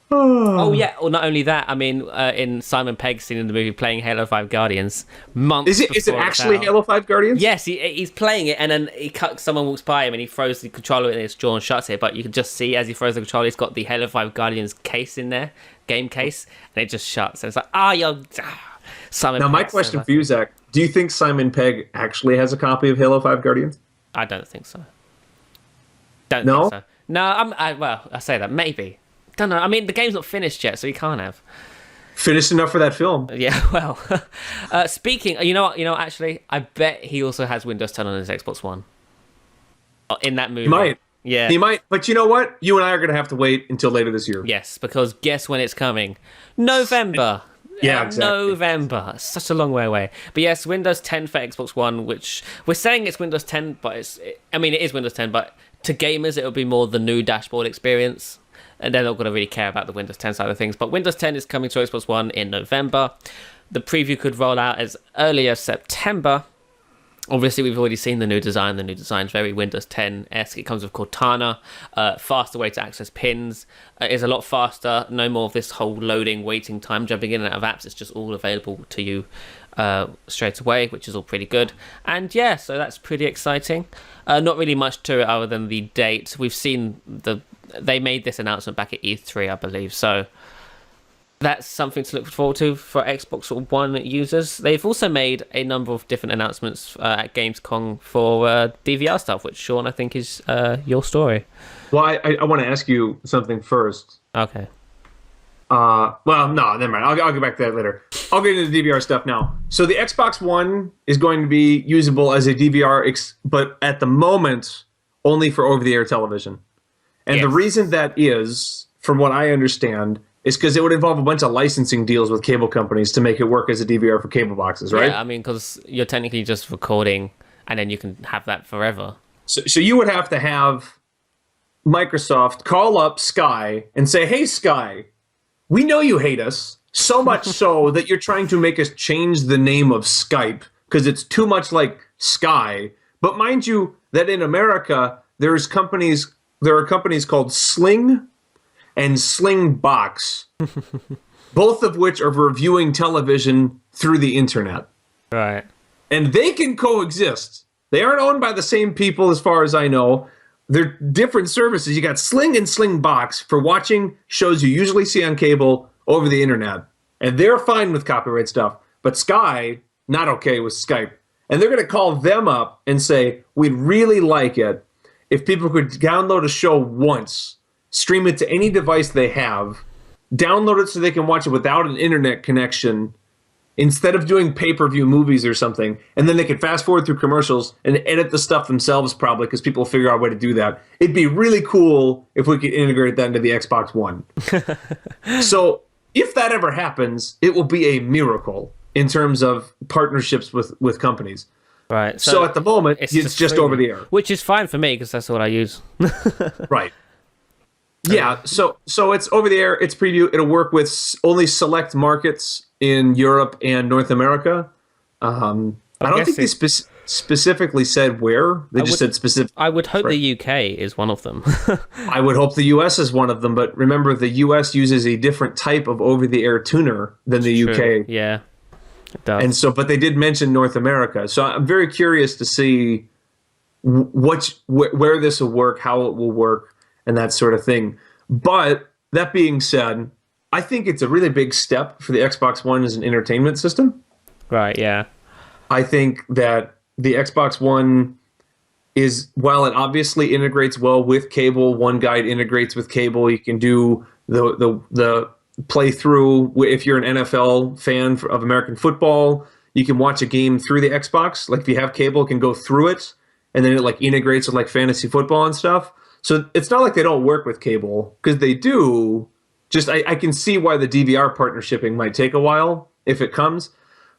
Oh yeah, well not only that, I mean, in Simon Pegg's scene in the movie playing Halo 5 Guardians, months Is it before it's actually out. Halo 5 Guardians? Yes, he's playing it, and then someone walks by him, and he throws the controller in his jaw and shuts it. But you can just see as he throws the controller, he's got the Halo 5 Guardians case in there, game case, and it just shuts. And it's like, Simon. Now, my Pegg's question so for you, Zach, do you think Simon Pegg actually has a copy of Halo 5 Guardians? I don't think so. Don't No? think so. No, I say that maybe. Don't know. I mean, the game's not finished yet, so he can't have. Finished enough for that film. Yeah, well, speaking, you know what, actually, I bet he also has Windows 10 on his Xbox One. In that movie. He might. Yeah. He might. But you know what? You and I are going to have to wait until later this year. Yes, because guess when it's coming? November. Yeah, exactly. November. It's such a long way away. But yes, Windows 10 for Xbox One, which we're saying it's Windows 10, but it is Windows 10, but to gamers, it'll be more the new dashboard experience. And they're not going to really care about the Windows 10 side of things. But Windows 10 is coming to Xbox One in November. The preview could roll out as early as September. Obviously, we've already seen the new design. The new design's very Windows 10-esque. It comes with Cortana, faster way to access pins. Is a lot faster. No more of this whole loading, waiting time, jumping in and out of apps. It's just all available to you straight away, which is all pretty good. And yeah, so that's pretty exciting. Not really much to it other than the date. We've seen they made this announcement back at E3, I believe. So that's something to look forward to for Xbox One users. They've also made a number of different announcements at Gamescom for DVR stuff, which, Sean, I think is your story. Well, I want to ask you something first. Okay. Well, no, never mind. I'll get back to that later. I'll get into the DVR stuff now. So the Xbox One is going to be usable as a DVR, but at the moment, only for over-the-air television. And the reason that is, from what I understand, is because it would involve a bunch of licensing deals with cable companies to make it work as a DVR for cable boxes, right? Yeah, I mean, because you're technically just recording, and then you can have that forever. So you would have to have Microsoft call up Sky and say, hey, Sky, we know you hate us, so much so that you're trying to make us change the name of Skype because it's too much like Sky. But mind you, that in America, there are companies called Sling and Sling Box, both of which are reviewing television through the internet. Right. And they can coexist. They aren't owned by the same people as far as I know. They're different services. You got Sling and Sling Box for watching shows you usually see on cable over the internet. And they're fine with copyright stuff. But Sky, not okay with Skype. And they're going to call them up and say, we'd really like it if people could download a show once, stream it to any device they have, download it so they can watch it without an internet connection, instead of doing pay-per-view movies or something, and then they could fast forward through commercials and edit the stuff themselves probably because people will figure out a way to do that. It'd be really cool if we could integrate that into the Xbox One. So if that ever happens, it will be a miracle in terms of partnerships with companies. Right. So at the moment, it's just over the air. Which is fine for me because that's what I use. Right. Yeah, so it's over the air, it's preview. It'll work with only select markets in Europe and North America. I don't think they specifically said where. They just said specific. I would hope the UK is one of them. I would hope the US is one of them, but remember the US uses a different type of over-the-air tuner than the UK. Yeah, it does. And so, but they did mention North America. So I'm very curious to see where this will work, how it will work, and that sort of thing. But that being said, I think it's a really big step for the Xbox One as an entertainment system. Right, yeah. I think that the Xbox One is, while it obviously integrates well with cable, One Guide integrates with cable. You can do the playthrough. If you're an NFL fan of American football, you can watch a game through the Xbox. Like if you have cable, it can go through it, and then it like integrates with like fantasy football and stuff. So it's not like they don't work with cable, because they do. Just I can see why the DVR partnershiping might take a while if it comes.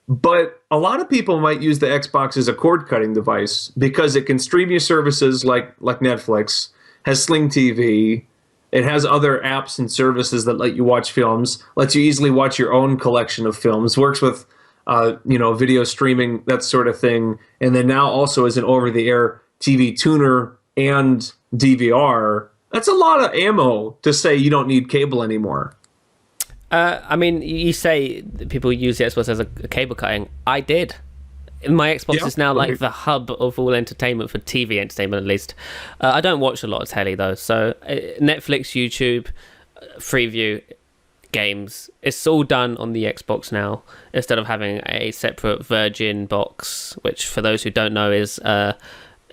But a lot of people might use the Xbox as a cord-cutting device because it can stream you services like Netflix, has Sling TV, it has other apps and services that let you watch films, lets you easily watch your own collection of films, works with video streaming, that sort of thing, and then now also as an over-the-air TV tuner and DVR. That's a lot of ammo to say you don't need cable anymore. I mean, you say that people use the Xbox as a cable cutting. I did. My Xbox is now like the hub of all entertainment, for TV entertainment at least. I don't watch a lot of telly though, so Netflix, YouTube, Freeview, games, it's all done on the Xbox now, instead of having a separate Virgin box, which for those who don't know is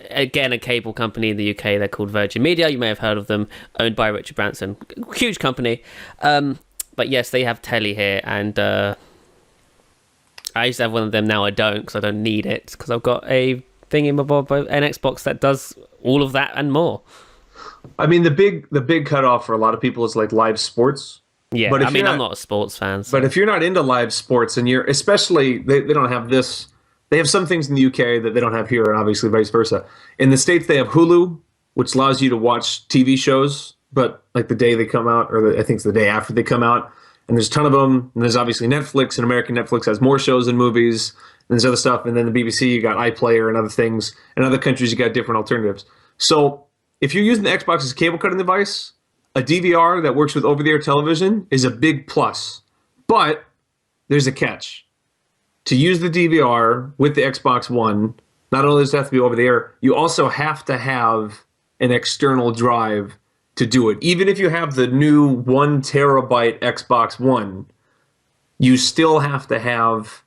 again a cable company in the UK. They're called Virgin Media. You may have heard of them, owned by Richard Branson. Huge company. But yes, they have telly here, and I used to have one of them. Now I don't, because I don't need it, because I've got a thingamabob, an Xbox that does all of that and more. I mean, the big cutoff for a lot of people is like live sports. Yeah, but I mean, I'm not a sports fan. So. But if you're not into live sports, and you're, especially, they don't have this. They have some things in the UK that they don't have here, and obviously vice versa. In the States, they have Hulu, which allows you to watch TV shows, but like the day they come out, or I think it's the day after they come out. And there's a ton of them. And there's obviously Netflix, and American Netflix has more shows and movies. And there's other stuff. And then the BBC, you got iPlayer and other things. In other countries, you got different alternatives. So if you're using the Xbox as a cable cutting device, a DVR that works with over-the-air television is a big plus. But there's a catch. To use the DVR with the Xbox One, not only does it have to be over-the-air, you also have to have an external drive to do it. Even if you have the new 1 terabyte Xbox One, you still have to have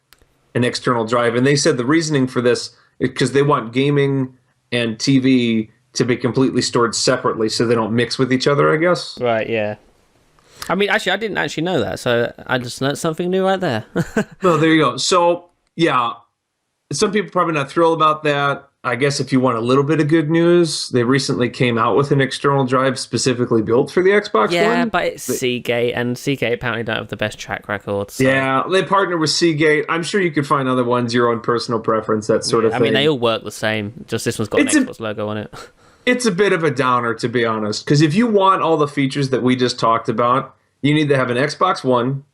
an external drive. And they said the reasoning for this is because they want gaming and TV to be completely stored separately so they don't mix with each other, I guess. Right, yeah. I mean, actually, I didn't actually know that, so I just learned something new right there. Well, there you go. So, yeah, some people probably not thrilled about that. I guess if you want a little bit of good news, they recently came out with an external drive specifically built for the Xbox One. Yeah, but it's Seagate, and Seagate apparently don't have the best track record. So. Yeah, they partner with Seagate. I'm sure you could find other ones, your own personal preference, that sort of thing. I mean, they all work the same. Just this one's got an Xbox logo on it. It's a bit of a downer, to be honest, because if you want all the features that we just talked about, you need to have an Xbox One,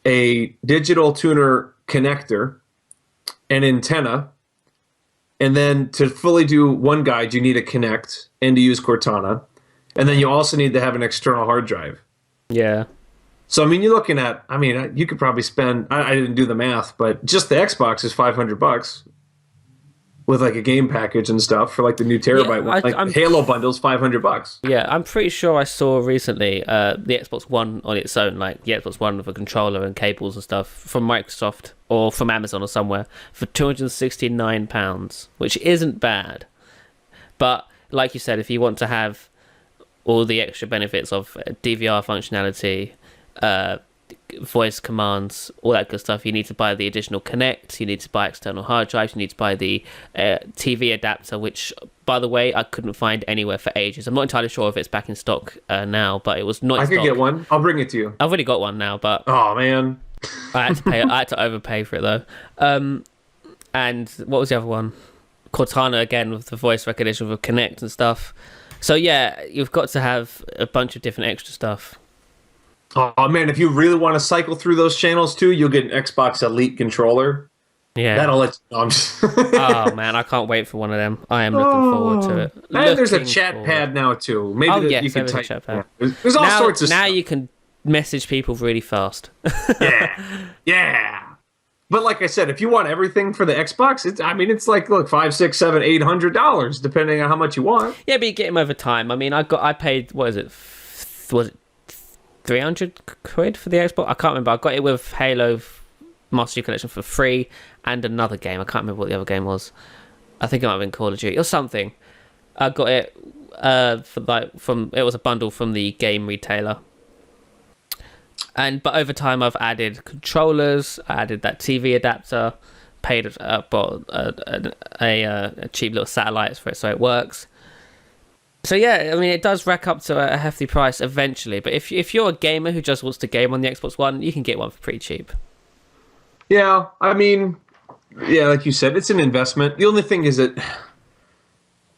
a digital tuner connector, an antenna, and then to fully do One Guide, you need a Kinect and to use Cortana. And then you also need to have an external hard drive. Yeah. So, I mean, you're looking at, I mean, you could probably spend, I didn't do the math, but just the Xbox is $500 with like a game package and stuff for like the new terabyte one. Like Halo bundles, $500. Yeah, I'm pretty sure I saw recently the Xbox One on its own, like the Xbox One with a controller and cables and stuff from Microsoft or from Amazon or somewhere for £269, which isn't bad. But like you said, if you want to have all the extra benefits of DVR functionality, voice commands, all that good stuff, you need to buy the additional Kinect, you need to buy external hard drives, you need to buy the TV adapter, which, by the way, I couldn't find anywhere for ages. I'm not entirely sure if it's back in stock now, but it was not in stock. I could get one. I'll bring it to you. I've already got one now, but... Oh, man. I had to overpay for it, though. And what was the other one? Cortana, again, with the voice recognition with Kinect and stuff. So, yeah, you've got to have a bunch of different extra stuff. Oh, man, if you really want to cycle through those channels, too, you'll get an Xbox Elite controller. Yeah. That'll let you know. Oh, man, I can't wait for one of them. I am looking forward to it. And there's a chat pad now, too. Maybe you can type. Chat pad. Yeah. There's all sorts of stuff. Now you can message people really fast. Yeah. But like I said, if you want everything for the Xbox, it's like, look, $500, $600, $700, $800, depending on how much you want. Yeah, but you get them over time. I mean, I paid, what is it? Was it £300 for the Xbox? I can't remember. I got it with Halo Master Chief Collection for free and another game. I can't remember what the other game was. I think it might have been Call of Duty or something. I got it it was a bundle from the game retailer. But over time, I've added controllers, I added that TV adapter, bought a cheap little satellite for it so it works. So yeah, I mean, it does rack up to a hefty price eventually. But if you're a gamer who just wants to game on the Xbox One, you can get one for pretty cheap. Yeah, I mean, yeah, like you said, it's an investment. The only thing is that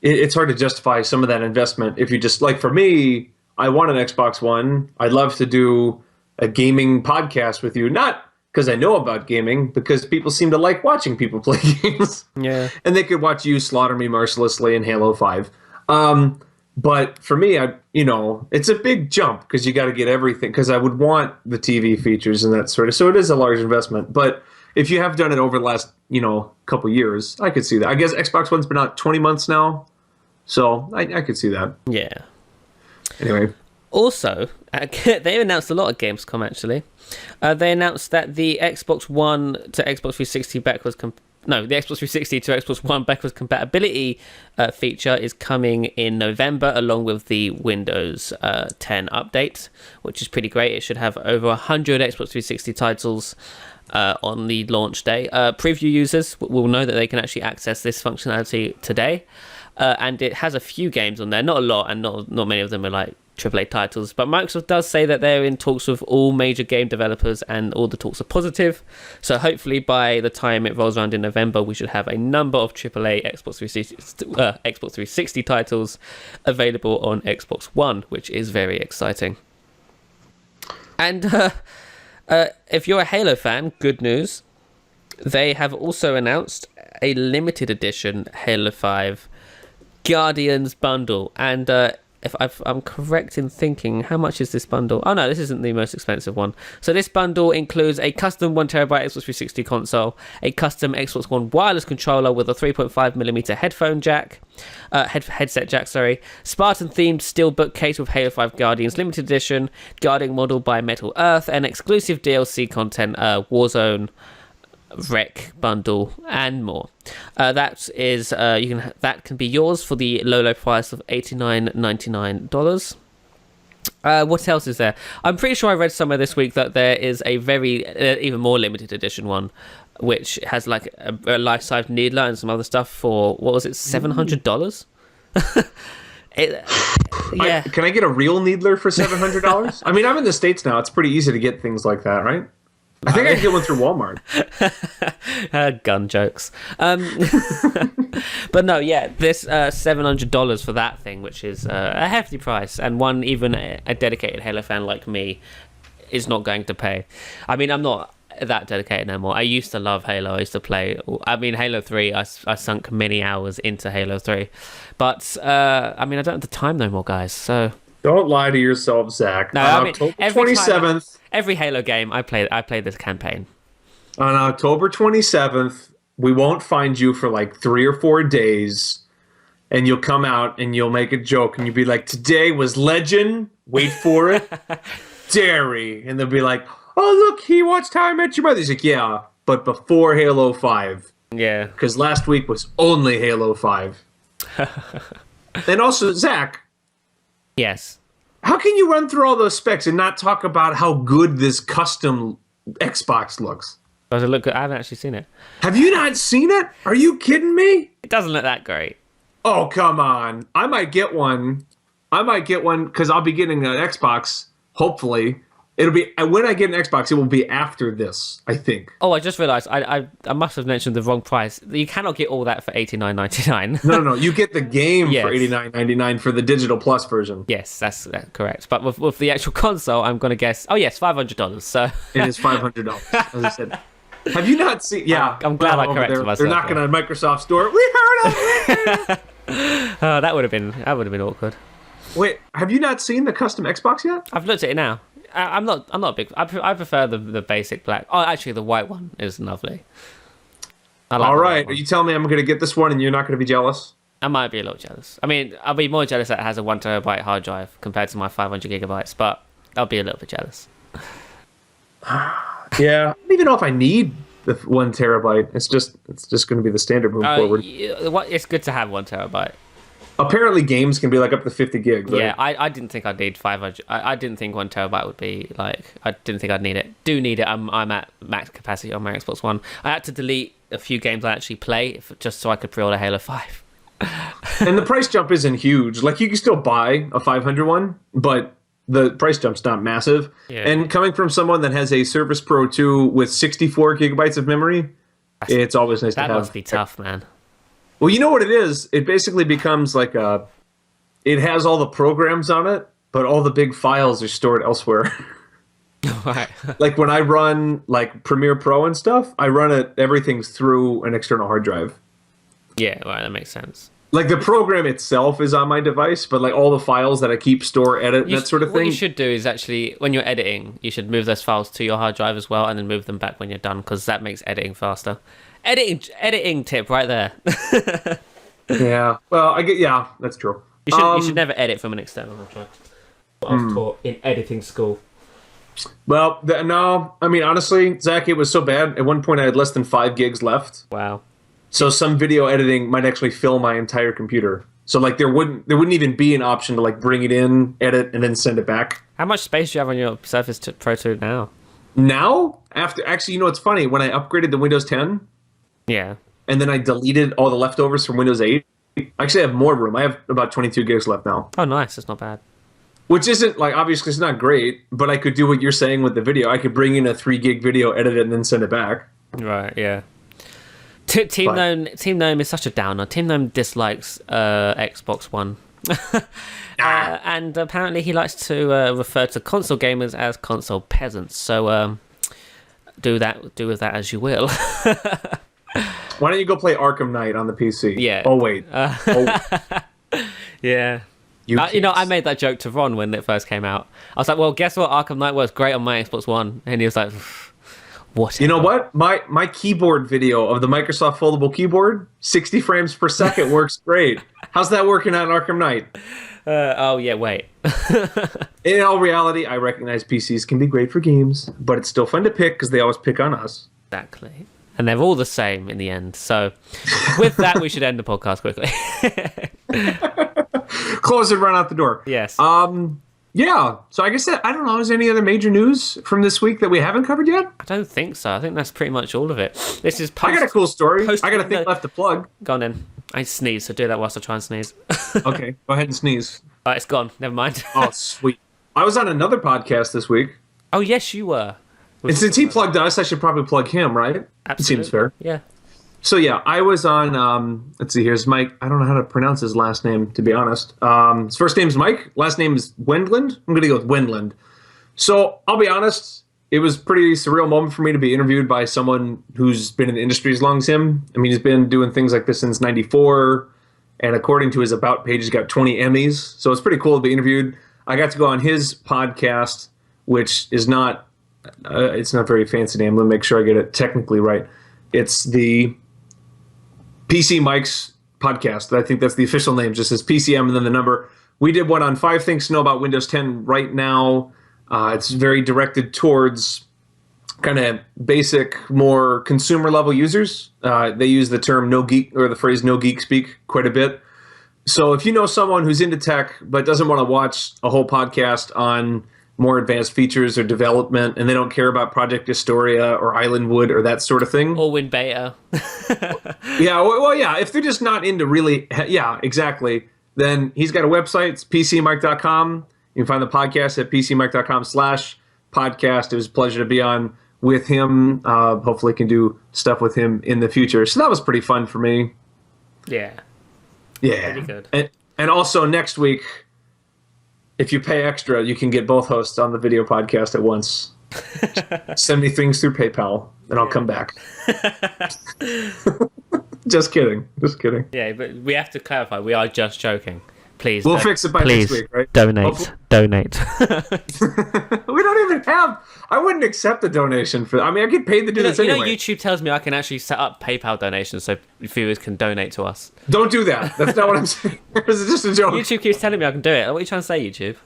it's hard to justify some of that investment if you just, like for me, I want an Xbox One. I'd love to do a gaming podcast with you, not because I know about gaming, because people seem to like watching people play games. Yeah. And they could watch you slaughter me mercilessly in Halo 5. But for me, it's a big jump because you got to get everything. Because I would want the TV features and that sort of. So it is a large investment. But if you have done it over the last, couple years, I could see that. I guess Xbox One's been out 20 months now, so I could see that. Yeah. Anyway. Also, they announced a lot at Gamescom, actually. They announced that the Xbox One to Xbox 360 backwards the Xbox 360 to Xbox One backwards compatibility feature is coming in November, along with the Windows 10 update, which is pretty great. It should have over 100 Xbox 360 titles on the launch day. Preview users will know that they can actually access this functionality today. And it has a few games on there, not a lot, and not many of them are like AAA titles, but Microsoft does say that they're in talks with all major game developers and all the talks are positive. So hopefully by the time it rolls around in November, we should have a number of AAA Xbox 360 titles available on Xbox One, which is very exciting. And if you're a Halo fan, good news. They have also announced a limited edition Halo 5 Guardians bundle, and if I'm correct in thinking, how much is this bundle? Oh no, this isn't the most expensive one. So this bundle includes a custom 1TB Xbox 360 console, a custom Xbox One wireless controller with a 3.5mm headphone jack, headset jack, Spartan themed steelbook case with Halo 5 Guardians limited edition, Guardian model by Metal Earth, and exclusive DLC content, Warzone Rec bundle, and more. That can be yours for the low price of $89.99. What else is there? I'm pretty sure I read somewhere this week that there is a very even more limited edition one, which has like a life-size needler and some other stuff for, what was it, $700? Yeah. Can I get a real needler for $700? I mean, I'm in the States now. It's pretty easy to get things like that, right? I think I can get one through Walmart. Gun jokes. But no, yeah, this $700 for that thing, which is a hefty price, and one even a dedicated Halo fan like me is not going to pay. I mean, I'm not that dedicated no more. I used to love Halo. I used to play. I mean, Halo 3, I sunk many hours into Halo 3. But, I mean, I don't have the time no more, guys, so... Don't lie to yourself, Zach. No, on I mean, October 27th... Every Halo game, I play this campaign. On October 27th, we won't find you for like 3 or 4 days, and you'll come out and you'll make a joke, and you'll be like, today was legend, wait for it, dairy. And they'll be like, oh, look, he watched How I Met Your Mother. He's like, yeah, but before Halo 5. Yeah. Because last week was only Halo 5. And also, Zach. Yes. How can you run through all those specs and not talk about how good this custom Xbox looks? Does it look good? I haven't actually seen it. Have you not seen it? Are you kidding me? It doesn't look that great. Oh, come on. I might get one because I'll be getting an Xbox, hopefully. It'll be when I get an Xbox, it will be after this, I think. Oh, I just realised I must have mentioned the wrong price. You cannot get all that for $89.99. No. You get the game Yes. for $89.99 for the Digital Plus version. Yes, that's correct. But with the actual console, I'm going to guess... Oh, yes, $500. So it is $500, as I said. Have you not seen... Yeah. I'm glad I corrected myself. They're knocking on Microsoft Store. We heard them! Oh, that would have been awkward. Wait, have you not seen the custom Xbox yet? I've looked at it now. I'm not a big... I prefer the basic black. Oh, actually, the white one is lovely. All right. Are you telling me I'm going to get this one and you're not going to be jealous? I might be a little jealous. I mean, I'll be more jealous that it has a 1TB hard drive compared to my 500GB, but I'll be a little bit jealous. Yeah. I don't even know if I need the 1TB. It's just going to be the standard moving forward. It's good to have 1TB. Apparently, games can be like up to 50 gigs. Right? Yeah, I didn't think I'd need 500. I didn't think 1TB would be like. I didn't think I'd need it. Do need it. I'm at max capacity on my Xbox One. I had to delete a few games I actually play just so I could pre-order Halo 5. And the price jump isn't huge. Like, you can still buy a 500 one, but the price jump's not massive. Yeah. And coming from someone that has a Surface Pro 2 with 64 gigabytes of memory, it's always nice to have. That must be tough, man. Well, you know what it is? It basically becomes like it has all the programs on it, but all the big files are stored elsewhere. Right. Like when I run like Premiere Pro and stuff, I run everything's through an external hard drive. Yeah, right, that makes sense. Like the program itself is on my device, but like all the files that I keep, store, edit, that sort of thing. What you should do is actually, when you're editing, you should move those files to your hard drive as well, and then move them back when you're done, because that makes editing faster. Editing tip right there. Yeah. Well, yeah, that's true. You should never edit from an external hard drive. What I was taught in editing school. Well, no. I mean, honestly, Zach, it was so bad. At one point, I had less than 5 gigs left. Wow. So some video editing might actually fill my entire computer. So like there wouldn't even be an option to like bring it in, edit, and then send it back. How much space do you have on your Surface Pro 2 now? Now, actually, you know what's funny? When I upgraded to Windows 10, yeah, and then I deleted all the leftovers from Windows 8, I actually have more room. I have about 22 gigs left now. Oh, nice. That's not bad. Which isn't, like, obviously it's not great, but I could do what you're saying with the video. I could bring in a 3 gig video, edit it, and then send it back. Right, yeah. Team Gnome is such a downer. Team Gnome dislikes Xbox One. And apparently he likes to refer to console gamers as console peasants. So do with that as you will. Why don't you go play Arkham Knight on the PC? Yeah. Oh, wait. Yeah. I made that joke to Ron when it first came out. I was like, well, guess what? Arkham Knight works great on my Xbox One. And he was like, what? You know what? My keyboard video of the Microsoft foldable keyboard, 60 frames per second, works great. How's that working on Arkham Knight? Oh, yeah, wait. In all reality, I recognize PCs can be great for games, but it's still fun to pick because they always pick on us. Exactly. And they're all the same in the end. So with that, we should end the podcast quickly. Close and run out the door. Yes. Yeah. So I guess I don't know. Is there any other major news from this week that we haven't covered yet? I don't think so. I think that's pretty much all of it. This is I got a cool story. I got a thing left to plug. Go on then. I sneeze, so do that whilst I try and sneeze. Okay. Go ahead and sneeze. All right, it's gone. Never mind. Oh, sweet. I was on another podcast this week. Oh, yes, you were. And since he plugged us, I should probably plug him, right? Absolutely. Seems fair. Yeah. So yeah, I was on. Let's see. Here's Mike. I don't know how to pronounce his last name, to be honest. His first name's Mike. Last name is Wendland. I'm gonna go with Wendland. So I'll be honest. It was a pretty surreal moment for me to be interviewed by someone who's been in the industry as long as him. I mean, he's been doing things like this since '94, and according to his About page, he's got 20 Emmys. So it's pretty cool to be interviewed. I got to go on his podcast, which is not. It's not a very fancy name. Let me make sure I get it technically right. It's the PC Mike's podcast. I think that's the official name. Just says PCM and then the number. We did one on 5 things to know about Windows 10 right now. It's very directed towards kind of basic, more consumer level users. They use the term no geek or the phrase no geek speak quite a bit. So if you know someone who's into tech but doesn't want to watch a whole podcast on more advanced features or development, and they don't care about Project Astoria or Islandwood or that sort of thing. Or WinBeta. Yeah, well, yeah, if they're just not into really, yeah, exactly, then he's got a website. It's pcmike.com. You can find the podcast at pcmike.com/podcast. It was a pleasure to be on with him. Hopefully can do stuff with him in the future. So that was pretty fun for me. Yeah. Yeah. Pretty good. And also next week, if you pay extra, you can get both hosts on the video podcast at once. Send me things through PayPal, and I'll come back. Just kidding. Just kidding. Yeah, but we have to clarify. We are just joking. Please. We'll fix it by next week, right? Donate. Donate. We don't even have... I wouldn't accept a donation for... I mean, I get paid to do this anyway. YouTube tells me I can actually set up PayPal donations so viewers can donate to us. Don't do that. That's not what I'm saying. This is just a joke. YouTube keeps telling me I can do it. What are you trying to say, YouTube?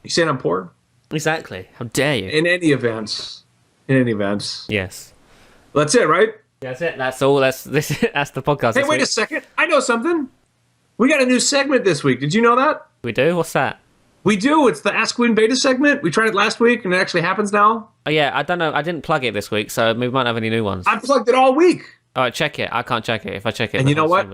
You saying I'm poor? Exactly. How dare you? In any event. Yes. That's it, right? That's it. That's all. That's the podcast. Hey, wait a second. I know something. We got a new segment this week. Did you know that? We do? What's that? We do. It's the Ask WinBeta segment. We tried it last week, and it actually happens now. Oh, yeah. I don't know. I didn't plug it this week, so we might not have any new ones. I plugged it all week. All right, check it. I can't check it. If I check it, and you know what?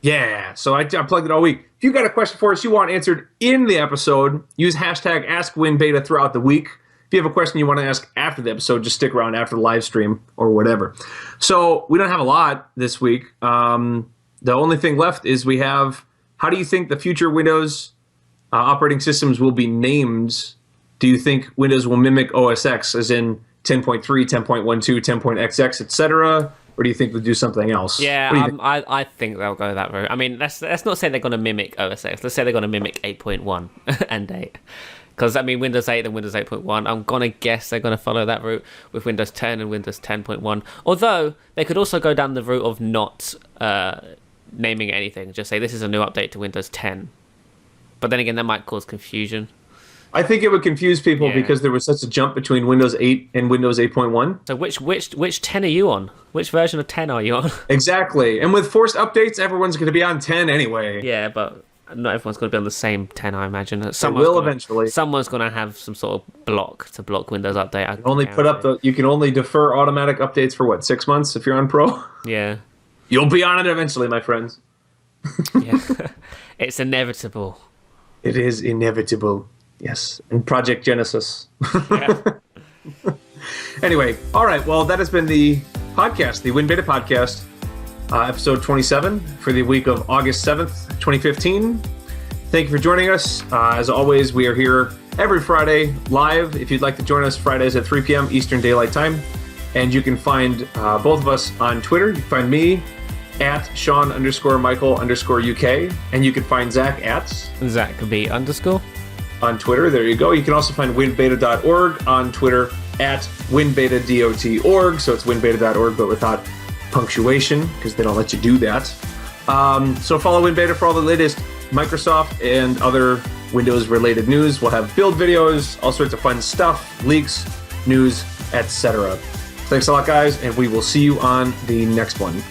Yeah. So I plugged it all week. If you got a question for us you want answered in the episode, use hashtag AskWinBeta throughout the week. If you have a question you want to ask after the episode, just stick around after the live stream or whatever. So we don't have a lot this week. The only thing left is we have, how do you think the future Windows operating systems will be named? Do you think Windows will mimic OS X, as in 10.3, 10.12, 10.xx, etc.? or do you think they'll do something else? Yeah, What do you think? I think they'll go that route. I mean, let's not say they're going to mimic OS X. Let's say they're going to mimic 8.1 and 8. Because, I mean, Windows 8 and Windows 8.1, I'm going to guess they're going to follow that route with Windows 10 and Windows 10.1. Although, they could also go down the route of not naming anything. Just say, this is a new update to Windows 10. But then again, that might cause confusion. I think it would confuse people Yeah. because there was such a jump between Windows 8 and Windows 8.1. So which 10 are you on? Which version of 10 are you on? Exactly. And with forced updates, everyone's going to be on 10 anyway. Yeah, but not everyone's going to be on the same 10, I imagine. Eventually. Someone's going to have some sort of block to block Windows Update. I Only put up you can only defer automatic updates for what, 6 months if you're on Pro? Yeah. You'll be on it eventually, my friends. Yeah. It's inevitable. It is inevitable. Yes. And Project Genesis. Yeah. Anyway, all right. Well, that has been the podcast, the WinBeta podcast, episode 27 for the week of August 7th, 2015. Thank you for joining us. As always, we are here every Friday live. If you'd like to join us, Fridays at 3 p.m. Eastern Daylight Time. And you can find both of us on Twitter. You can find me at Sean_Michael_UK. And you can find Zach at ZachB_ on Twitter. There you go. You can also find winbeta.org on Twitter at winbeta.org. So it's winbeta.org, but without punctuation because they don't let you do that. So follow WinBeta for all the latest Microsoft and other Windows-related news. We'll have build videos, all sorts of fun stuff, leaks, news, etc. Thanks a lot, guys, and we will see you on the next one.